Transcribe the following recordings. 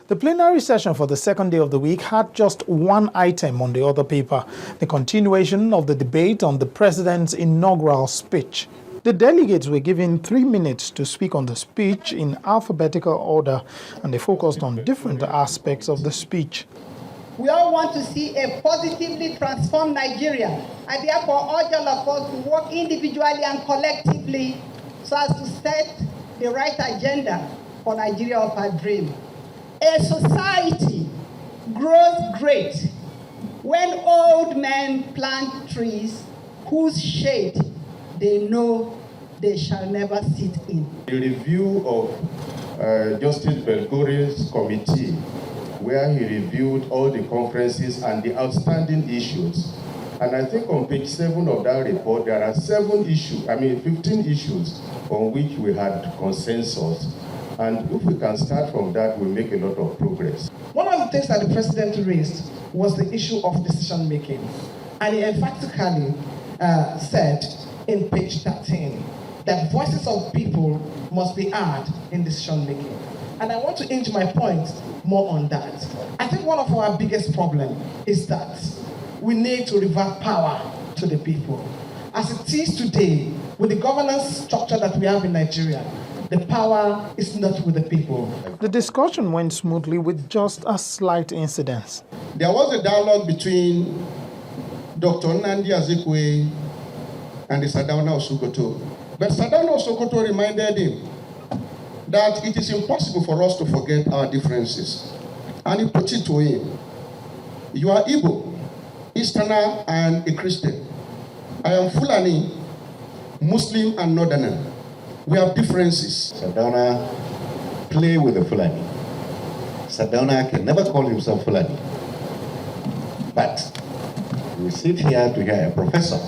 The plenary session for the second day of the week had just one item on the other paper, the continuation of the debate on the president's inaugural speech. The delegates were given 3 minutes to speak on the speech in alphabetical order, and they focused on different aspects of the speech. We all want to see a positively transformed Nigeria. I therefore urge all of us to work individually and collectively so as to set the right agenda for Nigeria of our dream. A society grows great when old men plant trees whose shade they know they shall never sit in. The review of Justice Belgori's committee, where he reviewed all the conferences and the outstanding issues. And I think on page 7 of that report, there are 15 issues on which we had consensus. And if we can start from that, we'll make a lot of progress. One of the things that the president raised was the issue of decision making. And he emphatically said in page 13 that voices of people must be heard in decision making. And I want to hinge my point more on that. I think one of our biggest problems is that we need to revert power to the people. As it is today, with the governance structure that we have in Nigeria, the power is not with the people. The discussion went smoothly with just a slight incident. There was a dialogue between Dr. Nnamdi Azikiwe and the Sardauna of Sokoto. But Sardauna of Sokoto reminded him that it is impossible for us to forget our differences. And he put it to him, you are Igbo, Easterner, and a Christian. I am Fulani, Muslim, and Northerner. We have differences. Sardauna play with the Fulani. Sardauna can never call himself Fulani. But we sit here to hear a professor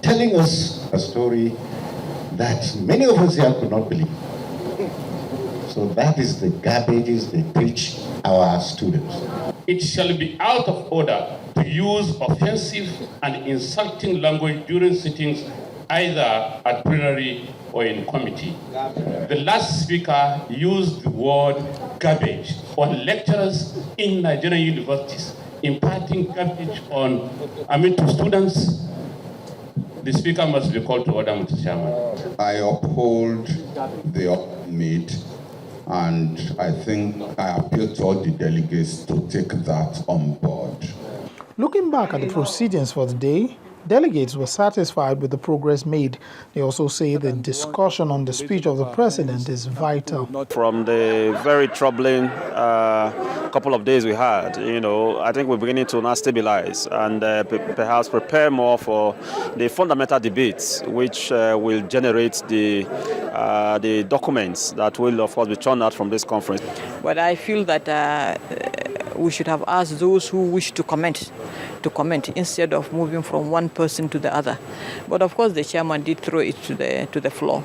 telling us a story that many of us here could not believe. So that is the garbages they teach our students. It shall be out of order to use offensive and insulting language during sittings, either at plenary or in committee. The last speaker used the word garbage on lecturers in Nigerian universities, imparting garbage to students. The speaker must be called to order, Mr. Chairman. I uphold the meet, and I think I appeal to all the delegates to take that on board. Looking back at the proceedings for the day, delegates were satisfied with the progress made. They also say the discussion on the speech of the president is vital. From the very troubling couple of days we had, I think we're beginning to now stabilize and perhaps prepare more for the fundamental debates which will generate the documents that will, of course, be turned out from this conference. But I feel that we should have asked those who wish to comment instead of moving from one person to the other. But of course, the chairman did throw it to the floor,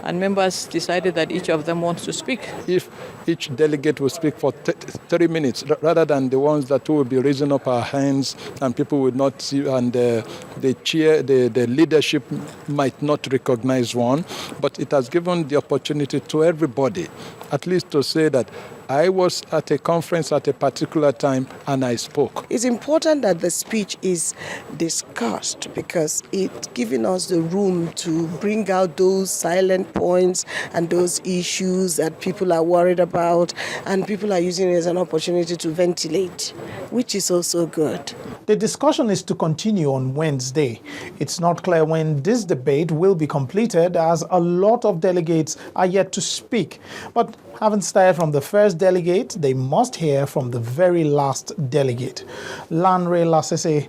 and members decided that each of them wants to speak. If each delegate will speak for 30 minutes, rather than the ones that will be raising up our hands and people would not see, and the leadership might not recognize one, but it has given the opportunity to everybody, at least to say that I was at a conference at a particular time and I spoke. It's important that the speech is discussed because it's giving us the room to bring out those silent points and those issues that people are worried about, and people are using it as an opportunity to ventilate, which is also good. The discussion is to continue on Wednesday. It's not clear when this debate will be completed, as a lot of delegates are yet to speak. But having started from the first delegate, they must hear from the very last delegate. Lanre Lasese,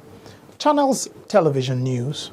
Channels Television News.